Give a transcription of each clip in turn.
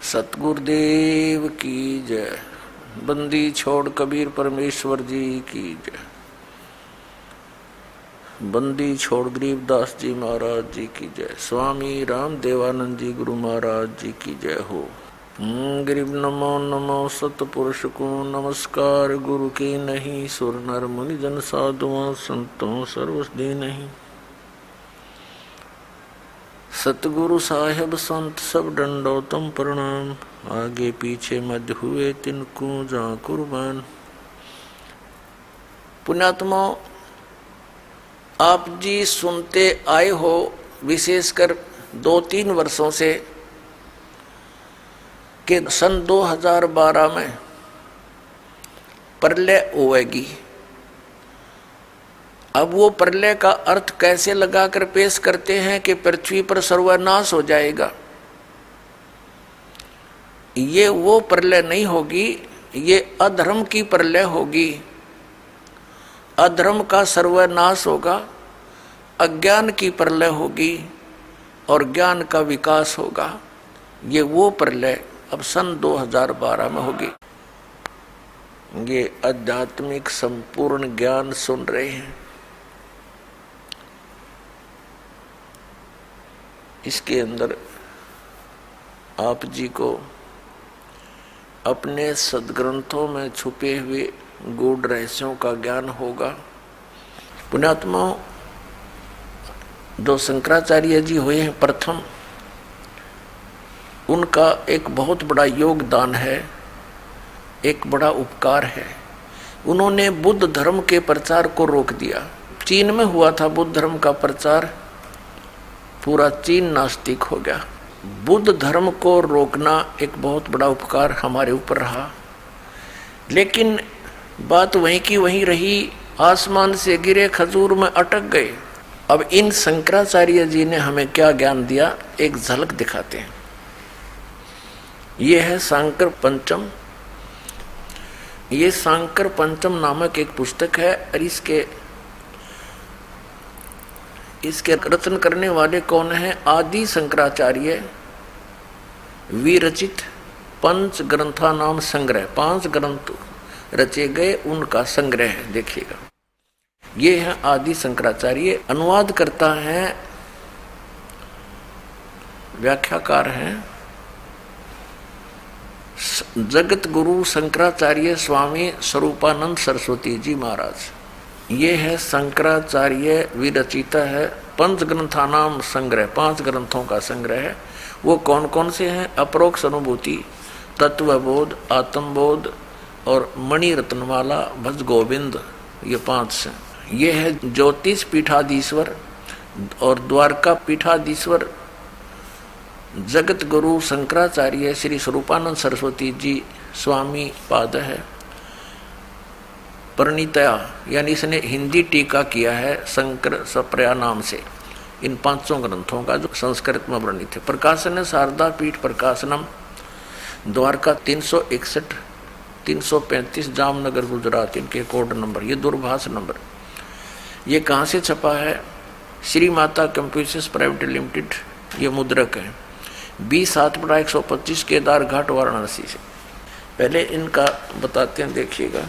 सतगुरुदेव की जय। बंदी छोड़ कबीर परमेश्वर जी की जय। बंदी छोड़ गरीबदास जी महाराज जी की जय। स्वामी राम देवानंद जी गुरु महाराज जी की जय हो। गरीब नमो नमो सतपुरुष को नमस्कार। गुरु की नहीं सुर नर मुनि जन साधुओं संतों सर्वस्दी नहीं। सतगुरु साहेब संत सब दंडोतम प्रणाम। आगे पीछे मध्य हुए तिनको जा कुर्बान। पुण्यात्मा, आप जी सुनते आए हो विशेषकर 2-3 वर्षों से कि सन 2012 में प्रलय होएगी। अब वो प्रलय का अर्थ कैसे लगाकर पेश करते हैं कि पृथ्वी पर सर्वनाश हो जाएगा। ये वो प्रलय नहीं होगी, ये अधर्म की प्रलय होगी। अधर्म का सर्वनाश होगा, अज्ञान की प्रलय होगी और ज्ञान का विकास होगा। ये वो प्रलय अब सन 2012 में होगी। ये आध्यात्मिक संपूर्ण ज्ञान सुन रहे हैं। इसके अंदर आप जी को अपने सद्ग्रंथों में छुपे हुए गूढ़ रहस्यों का ज्ञान होगा। पुण्यात्माओं, जो शंकराचार्य जी हुए हैं प्रथम, उनका एक बहुत बड़ा योगदान है, एक बड़ा उपकार है। उन्होंने बुद्ध धर्म के प्रचार को रोक दिया। चीन में हुआ था बुद्ध धर्म का प्रचार, पूरा चीन नास्तिक हो गया। बुद्ध धर्म को रोकना एक बहुत बड़ा उपकार हमारे ऊपर रहा, लेकिन बात वहीं की वहीं रही। आसमान से गिरे खजूर में अटक गए। अब इन शंकराचार्य जी ने हमें क्या ज्ञान दिया, एक झलक दिखाते हैं। ये है सांकर पंचम। ये सांकर पंचम नामक एक पुस्तक है और इसके रचन करने वाले कौन है? आदि शंकराचार्य विरचित पंच ग्रंथा नाम संग्रह, 5 ग्रंथ रचे गए, उनका संग्रह है। देखिएगा, ये है आदि शंकराचार्य। अनुवाद करता है, व्याख्याकार हैं जगत गुरु शंकराचार्य स्वामी स्वरूपानंद सरस्वती जी महाराज। ये है शंकराचार्य विरचित है पंच ग्रंथानाम संग्रह, 5 ग्रंथों का संग्रह है। वो कौन कौन से हैं? अपरोक्ष अनुभूति, तत्वबोध, आत्मबोध और मणि रत्नमाला, भज गोविंद, ये 5 हैं। ये है ज्योतिष पीठाधीश्वर और द्वारका पीठाधीश्वर जगत गुरु शंकराचार्य श्री स्वरूपानंद सरस्वती जी स्वामी पाद है। परिणीतया, यानी इसने हिंदी टीका किया है शंकर सप्रया नाम से इन 5 ग्रंथों का, जो संस्कृत में वर्णित है। प्रकाशन है शारदा पीठ प्रकाशनम, द्वारका 361 335 जामनगर गुजरात, इनके कोड नंबर, ये दूरभाष नंबर। ये कहाँ से छपा है? Shri Mata computers private limited, ये मुद्रक है। 20/7/125 केदार घाट वाराणसी से। पहले इनका बताते हैं, देखिएगा।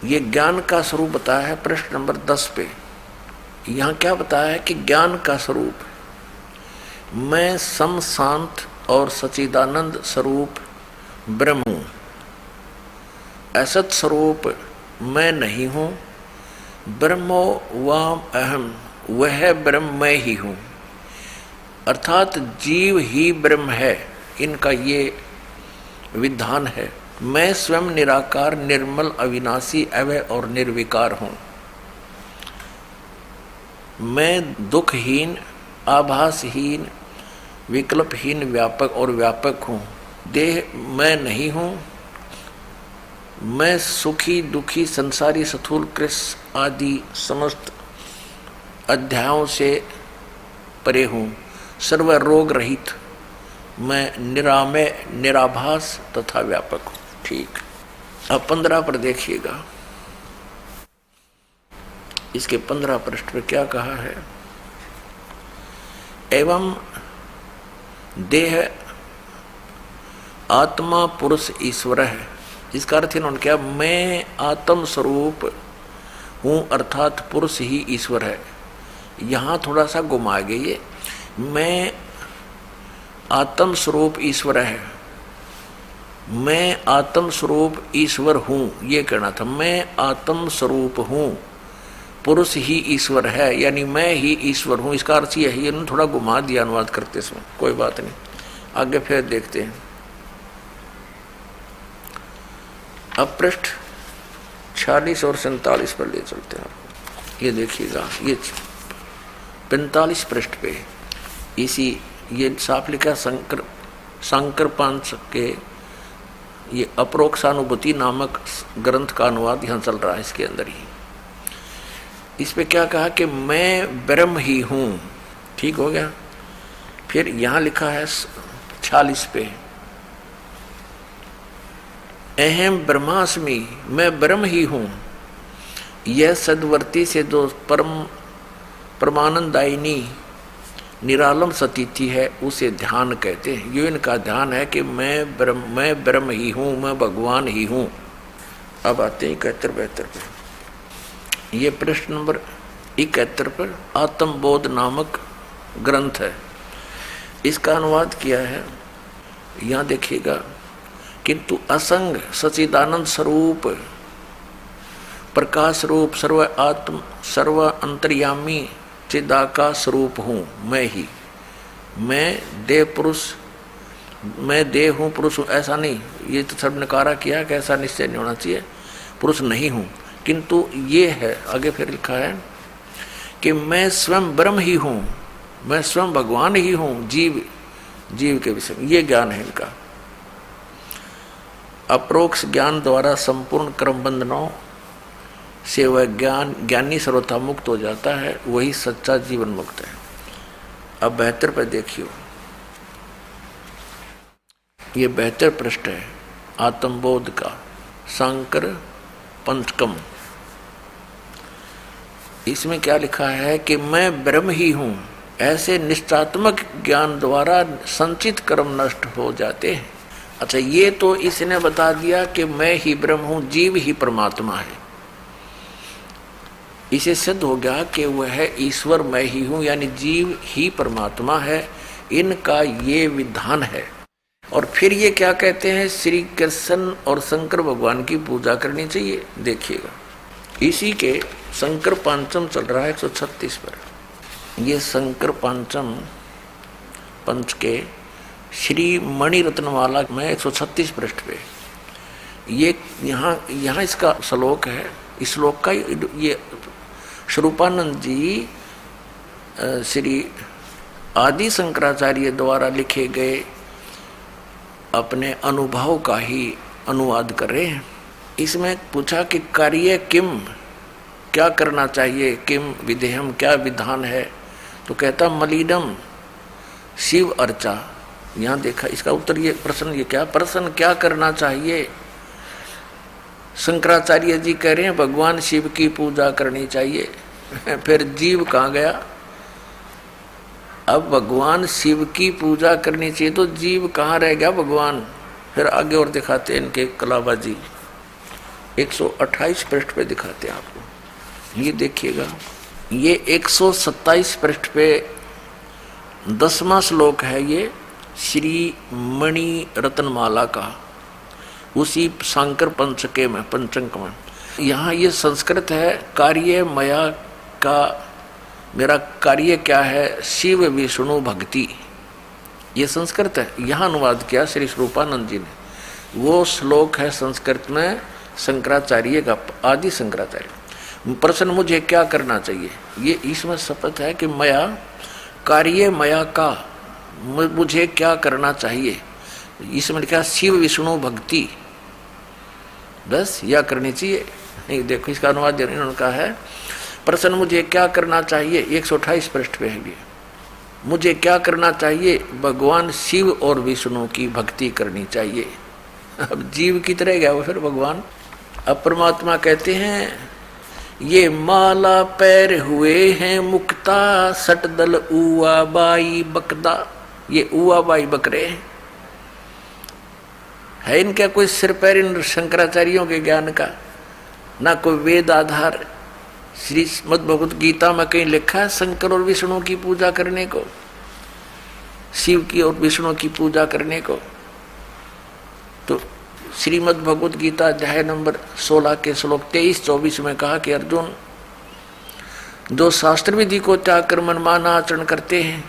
ये ज्ञान का स्वरूप बताया है पृष्ठ नंबर 10 पे। यहाँ क्या बताया है कि ज्ञान का स्वरूप, मैं सम शांत और सच्चिदानंद स्वरूप ब्रह्म हूँ। असत स्वरूप मैं नहीं हूँ। ब्रह्मो वाम अहम, वह ब्रह्म मैं ही हूँ। अर्थात जीव ही ब्रह्म है, इनका ये विधान है। मैं स्वयं निराकार, निर्मल, अविनाशी, अवय और निर्विकार हूँ। मैं दुखहीन, आभासहीन, विकल्पहीन, व्यापक और व्यापक हूँ। देह मैं नहीं हूँ। मैं सुखी, दुखी, संसारी, स्थूल, कृष्ण आदि समस्त अध्यायों से परे हूँ। सर्व रोग रहित मैं निरामय, निराभास तथा व्यापक हूँ। ठीक। अब 15 पर देखिएगा, इसके 15 पृष्ठ पर क्या कहा है? एवं देह आत्मा पुरुष ईश्वर है। इसका अर्थ इन्होंने क्या, मैं आत्म स्वरूप हूँ अर्थात पुरुष ही ईश्वर है। यहाँ थोड़ा सा घुमा गई ये, मैं आत्म स्वरूप ईश्वर है, मैं आत्म स्वरूप ईश्वर हूँ, ये कहना था। मैं आत्म स्वरूप हूँ, पुरुष ही ईश्वर है, यानी मैं ही ईश्वर हूँ। इसका अर्थ यह है, ये थोड़ा घुमा दिया अनुवाद करते समय, कोई बात नहीं, आगे फिर देखते हैं। अब पृष्ठ 46 और 47 पर ले चलते हैं आपको। ये देखिएगा, ये 45 पृष्ठ पे इसी ये साफ लिखा शंकर पंच के ये अपरोक्षानुभूति नामक ग्रंथ का अनुवाद यहाँ चल रहा है, इसके अंदर ही। इस पे क्या कहा कि मैं ब्रह्म ही हूँ, ठीक हो गया। फिर यहाँ लिखा है 46 पे, अहम ब्रह्मास्मि, मैं ब्रह्म ही हूँ। यह सदवर्ती से जो परमानंदायिनी निरालम सतीथि है उसे ध्यान कहते हैं। ये इनका ध्यान है कि मैं ब्रह्म ही हूँ, मैं भगवान ही हूँ। अब आते हैं 71-72 पे। ये प्रश्न नंबर 71 पर आत्मबोध नामक ग्रंथ है, इसका अनुवाद किया है। यहाँ देखिएगा, किंतु असंग सचिदानंद स्वरूप प्रकाश रूप सर्व अंतर्यामी चिदाका स्वरूप हूँ मैं ही। मैं देह पुरुष, मैं देह हूँ पुरुष हूँ, ऐसा नहीं। ये तो सब नकारा किया कि ऐसा निश्चय नहीं होना चाहिए, पुरुष नहीं हूँ। किंतु ये है, आगे फिर लिखा है कि मैं स्वयं ब्रह्म ही हूँ, मैं स्वयं भगवान ही हूँ, जीव के विषय में। ये ज्ञान है इनका। अप्रोक्ष ज्ञान द्वारा संपूर्ण कर्म बंधनों से वह ज्ञानी सर्वथा मुक्त हो जाता है, वही सच्चा जीवन मुक्त है। अब 72 पर देखियो, ये 72 पृष्ठ है आत्मबोध का, शंकर पंचकम। इसमें क्या लिखा है कि मैं ब्रह्म ही हूँ, ऐसे निश्चात्मक ज्ञान द्वारा संचित कर्म नष्ट हो जाते हैं। अच्छा, ये तो इसने बता दिया कि मैं ही ब्रह्म हूँ, जीव ही परमात्मा है। इसे सिद्ध हो गया कि वह ईश्वर मैं ही हूँ, यानी जीव ही परमात्मा है। इनका ये विधान है। और फिर ये क्या कहते हैं, श्री कृष्ण और शंकर भगवान की पूजा करनी चाहिए। देखिएगा, इसी के शंकर पांचम चल रहा है 136 पर। ये शंकर पांचम पंच के श्री मणि रत्नमाला में 136 पृष्ठ पे ये यहाँ इसका श्लोक है। इस श्लोक का ये स्वरूपानंद जी श्री आदि शंकराचार्य द्वारा लिखे गए अपने अनुभव का ही अनुवाद कर रहे हैं। इसमें पूछा कि कार्य किम, क्या करना चाहिए, किम विधेयम, क्या विधान है। तो कहता मलिनम शिव अर्चा। यहाँ देखा इसका उत्तर, ये प्रश्न, ये क्या प्रश्न, क्या करना चाहिए। शंकराचार्य जी कह रहे हैं भगवान शिव की पूजा करनी चाहिए। फिर जीव कहाँ गया। अब भगवान शिव की पूजा करनी चाहिए तो जीव कहाँ रह गया भगवान। फिर आगे और दिखाते हैं इनके कलाबाजी, 128 पृष्ठ पे दिखाते हैं आपको। ये देखिएगा, ये 127 पृष्ठ पे 10वां श्लोक है, ये श्री मणि रत्नमाला का, उसी शंकर पंचके में, पंचक में। यहाँ ये संस्कृत है, कार्य मया का, मेरा कार्य क्या है, शिव विष्णु भक्ति। ये संस्कृत है, यहाँ अनुवाद किया श्री स्वरूपानंद जी ने। वो श्लोक है संस्कृत में शंकराचार्य का, आदि शंकराचार्य। प्रश्न मुझे क्या करना चाहिए, ये इसमें शपथ है कि मया कार्य मया का, मुझे क्या करना चाहिए। इसमें लिखा शिव विष्णु भक्ति, बस यह करनी चाहिए। नहीं, देखो इसका अनुवाद इन्होंने कहा है, प्रश्न मुझे क्या करना चाहिए, 128 पृष्ठ पे है ये। मुझे क्या करना चाहिए, भगवान शिव और विष्णु की भक्ति करनी चाहिए। अब जीव की तरह गया वो फिर भगवान। अब परमात्मा कहते हैं ये माला पैर हुए हैं मुक्ता, सटदल उआ बाई बकदा। ये उआ बाई बकरे हैं, है इनका कोई सिर पैर इन शंकराचार्यों के ज्ञान का, ना कोई वेद आधार। श्रीमद् भगवत गीता में कहीं लिखा है शंकर और विष्णु की पूजा करने को, शिव की और विष्णु की पूजा करने को? तो श्रीमद् भगवत गीता अध्याय नंबर 16 के श्लोक 23-24 में कहा कि अर्जुन, जो शास्त्र विधि को त्याग कर मनमाना आचरण करते हैं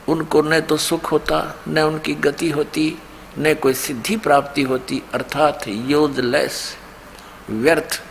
उनको न तो सुख होता, न उनकी गति होती, न कोई सिद्धि प्राप्ति होती, अर्थात यूजलेस, व्यर्थ।